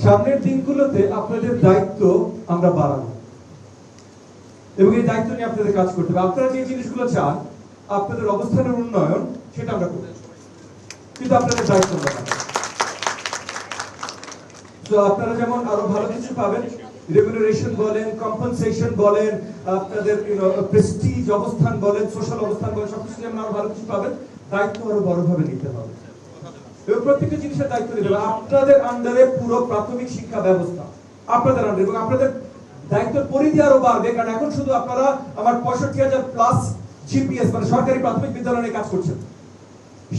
সামনের দিনগুলোতে আপনাদের দায়িত্ব আমরা বাড়াবো এবং এই দায়িত্ব নিয়ে আপনাদের কাজ করতে হবে। আপনারা যে জিনিসগুলো চান, আপনাদের অবস্থানের উন্নয়ন, সেটা আমরা করব, কিন্তু আপনাদের দায়িত্ব আমরা বাড়াবো। তো আপনারা যেমন আরো ভালো কিছু পাবেন, রেগুলারেশন বলেন, কম্পেনসেশন বলেন, আপনাদের প্রেস্টিজ অবস্থান বলেন, সোশ্যাল অবস্থান বলেন, সবকিছু যেমন আরো ভালো কিছু পাবেন, দায়িত্ব আরো বড়ভাবে নিতে হবে এবং প্রত্যেকটা জিনিসের দায়িত্ব নিতে হবে। আপনাদের আন্ডারে পুরো প্রাথমিক শিক্ষা ব্যবস্থা আপনাদের আন্ডারে, এবং আপনাদের দায়িত্বের পরিধি আরো বাড়বে, কারণ এখন শুধু আপনারা আমার 65,000 প্লাস জিপিএস মানে সরকারি প্রাথমিক বিদ্যালয়ে কাজ করছেন।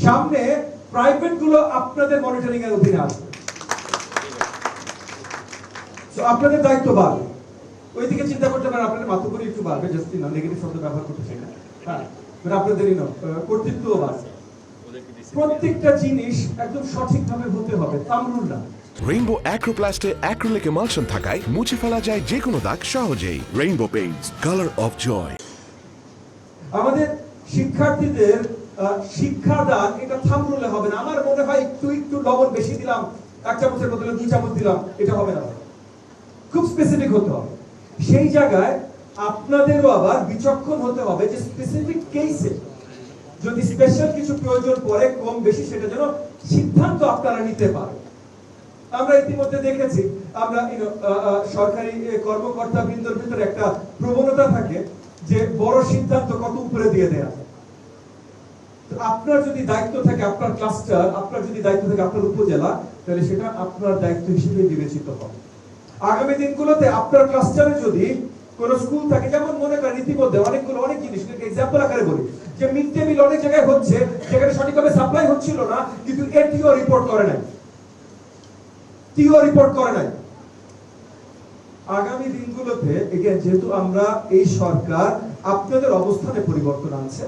সামনে প্রাইভেট গুলো আপনাদের মনিটরিং এর অধীনে আসবে, আপনাদের দায়িত্ব বাড়বে। ওইদিকে চিন্তা করতে পারেন আপনাদের মাতৃপরি একটু বাড়বে, জাস্ট না নেগেটিভ শব্দ ব্যবহার করতে চাই না, হ্যাঁ, আপনাদেরই কর্তৃত্বও বাড়বে। প্রত্যেকটা জিনিস একদম সঠিকভাবে হতে হবে, তামরুল না। রেইনবো অ্যাক্রোপ্লাস্টে অ্যাক্রিলিক এমালশন থাকায় মুছে ফেলা যায় যে কোনো দাগ সহজেই। Rainbow paints, colour of joy. আমাদের শিক্ষার্থীদের শিক্ষাদান এটা থামরুলে হবে না। আমার মনে হয় একটু লবণ বেশি দিলাম, 1 চামচের বদলে 2 চামচ দিলাম, এটা হবে না। খুব স্পেসিফিক হতে হবে। সেই জায়গায় আপনাদেরও আবার বিচক্ষণ হতে হবে যে স্পেসিফিক কেসে যদি স্পেশাল কিছু প্রয়োজন পড়ে কম বেশি, সেটা যেন সিদ্ধান্ত আপনারা নিতে পারেন। আমরা ইতিমধ্যে দেখেছি, আমরা সরকারি কর্মকর্তা বৃন্দর ভিতরে একটা প্রবণতা থাকে যে বড় সিদ্ধান্ত কত উপরে দিয়ে দেয়া যায়। আপনার যদি দায়িত্ব থাকে আপনার ক্লাস্টার, আপনার যদি দায়িত্ব থাকে আপনার উপজেলা, তাহলে সেটা আপনার দায়িত্ব হিসেবে বিবেচিত হবে। আগামী দিনগুলোতে আপনার ক্লাস্টারে যদি কোন স্কুল থাকে, যেমন মনে করেন ইতিমধ্যে অনেক জিনিস এক্সাম্পল আকারে বলি, যে মিড ডে মিল অনেক জায়গায় হচ্ছে যেখানে সঠিকভাবে সাপ্লাই হচ্ছিল না, কিন্তু এটিও রিপোর্ট করে নাই, টিও রিপোর্ট করে নাই। আগামী দিনগুলোতে এগেন, যেহেতু আমরা এই সরকার আপনাদের অবস্থানে পরিবর্তন আনছে,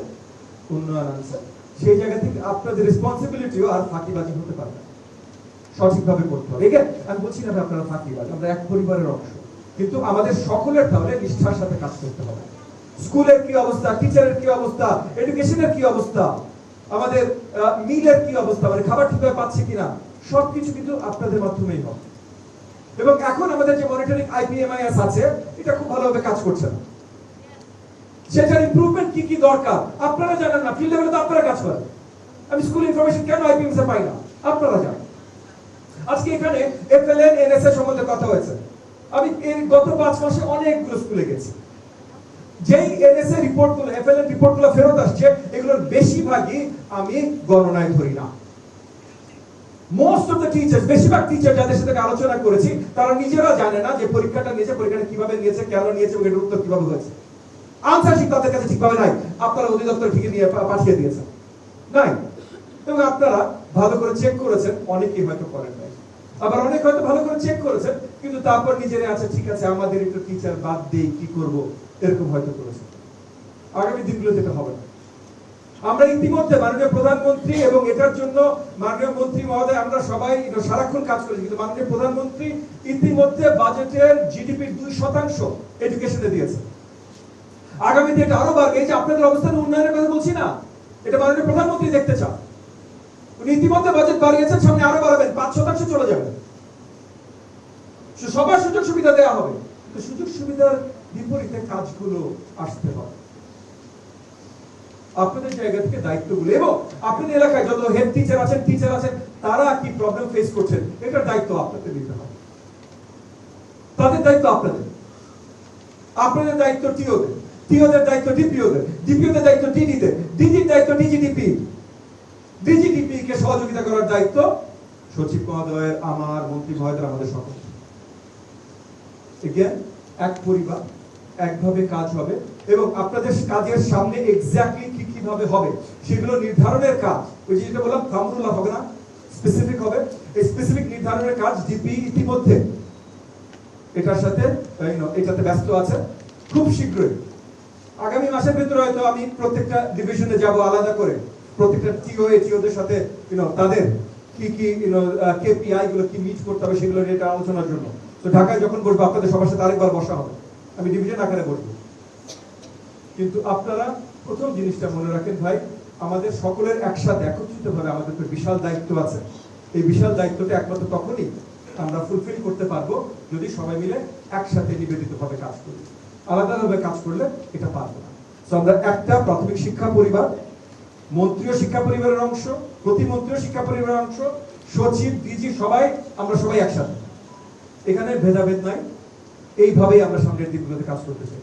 উন্নয়ন আনছে, সেই জায়গা থেকে আপনাদের রেসপন্সিবিলিটিও আর ফাঁকিবাজি হতে পারে না, সঠিকভাবে করতে হবে। এগেন আমি বলছি না আপনারা ফাঁকিবাজ, আমরা এক পরিবারের অংশ, কিন্তু আমাদের সকলের তাহলে নিষ্ঠার সাথে কাজ করতে হবে। স্কুলের কি অবস্থা, টিচারের কি অবস্থা, এডুকেশনের কি অবস্থা, আমাদের মিলের কি অবস্থা, মানে খাবার ঠিকভাবে পাচ্ছে কিনা, সবকিছু কিন্তু আপনাদের মাধ্যমেই হবে। এবং এখন আমাদের যে মনিটরিং আইপিএমআইএস আছে, এটা খুব ভালোভাবে কাজ করছে না। সেটার ইমপ্রুভমেন্ট কি কি দরকার আপনারা জানেন না, ফিল্ড লেভেলে তো আপনারা কাজ করেন। আমি স্কুল ইনফরমেশন কেন আইপিএমএস এ পাই না, আপনারা জানেন। আজকে এখানে এফএলএন এনএসএ সম্বন্ধে কথা হয়েছে। আমি এই গত 5 মাসে অনেকগুলো স্কুলে গেছি, যেই এনএসএ রিপোর্টগুলো, এফএলএন রিপোর্টগুলো ফেরত আসছে, এগুলোর বেশিরভাগই আমি গণনায় ধরি না। মোস্ট অফ দ্য টিচার্স, বেশিরভাগ টিচার যাদের সাথে আলোচনা করেছি, তারা নিজেরা জানে না যে পরীক্ষাটা কিভাবে নিয়েছে, কেন নিয়েছে এবং এটার উত্তর কিভাবে হয়েছে। আনসার শিট তাদের কাছে ঠিকভাবে নাই, আপনারা অধিদপ্তর থেকে নিয়ে পাঠিয়ে দিয়েছেন নাই, এবং আপনারা ভালো করে চেক করেছেন, অনেকেই হয়তো করেন নাই, আবার অনেক হয়তো ভালো করে চেক করেছেন, কিন্তু তারপর নিজেরা আছে ঠিক আছে আমাদের একটু টিচার বাদ দেই, কি করব, এরকম হয়তো করেছেন। আগামী দিনগুলো যেটা হবে না। আমরা ইতিমধ্যে মাননীয় প্রধানমন্ত্রী এবং এটার জন্য মাননীয় মন্ত্রী মহোদয় আমরা সবাই সারাক্ষণ কাজ করেছি, কিন্তু মাননীয় প্রধানমন্ত্রী ইতিমধ্যে বাজেটের জিডিপির 2% এডুকেশনে দিয়েছে। আগামীতে এটা আরো বাড়বে। এই যে আপনাদের অবস্থান উন্নয়নের কথা বলছি না, এটা মাননীয় প্রধানমন্ত্রী দেখতে চান। উনি ইতিমধ্যে বাজেট বাড়িয়েছেন, সামনে আরো বাড়াবেন, 5% চলে যাবে। সবার সুযোগ সুবিধা দেওয়া হবে, সুযোগ সুবিধার বিপরীতে কাজগুলো আসতে হবে আপনাদের জায়গা থেকে, দায়িত্বগুলো। এবং আপনাদের এলাকায় যত হেড টিচার আছেন, তারা কি প্রবলেম ফেস করছেন, এটার দায়িত্ব আপনাদের নিতে হবে। তাদের দায়িত্ব আপনাদের দায়িত্ব টিওদের দায়িত্ব ডিপিওদের দায়িত্ব ডিজির দায়িত্ব ডিজিডিপি কে সহযোগিতা করার দায়িত্ব সচিব মহোদয়ের, আমার, মন্ত্রী মহোদয়ের, আমাদের সকল। এক পরিবার, একভাবে কাজ হবে এবং আপনাদের কাজের সামনে এক্স্যাক্টলি কি কিভাবে হবে সেগুলো নির্ধারণের কাজ, ওই যেটা বললাম কামরুল্লাহ হবে না, স্পেসিফিক হবে। এই স্পেসিফিক নির্ধারণের কাজ ডিপি ইতিমধ্যে এটার সাথে এটাতে ব্যস্ত আছে। খুব শীঘ্রই আগামী মাসের ভিতরে হয়তো আমি প্রত্যেকটা ডিভিশনে যাব আলাদা করে, প্রত্যেকটা টিওদের সাথে তাদের কি কি কেপিআই গুলো কি মিট করতে হবে সেগুলো নিয়ে আলোচনার জন্য। তো ঢাকায় যখন বসবো আপনাদের সবার সাথে আরেকবার বসা হবে, আমি ডিভিশন আকারে বসবো। কিন্তু আপনারা প্রথম জিনিসটা মনে রাখেন ভাই, আমাদের সকলের একসাথে একত্রিত ভাবে আমাদের তো বিশাল দায়িত্ব আছে। এই বিশাল দায়িত্বটা একমাত্র তখনই আমরা ফুলফিল করতে পারবো যদি সবাই মিলে একসাথে নিবেদিতভাবে কাজ করি। আলাদাভাবে কাজ করলে এটা পারবো না। তো আমরা একটা প্রাথমিক শিক্ষা পরিবার, মন্ত্রীয় শিক্ষা পরিবারের অংশ, প্রতিমন্ত্রীয় শিক্ষা পরিবারের অংশ, সচিব, ডিজি সবাই, আমরা সবাই একসাথে, এখানে ভেদাভেদ নাই। এইভাবেই আমরা সামনের দিনগুলোতে কাজ করতে চাই।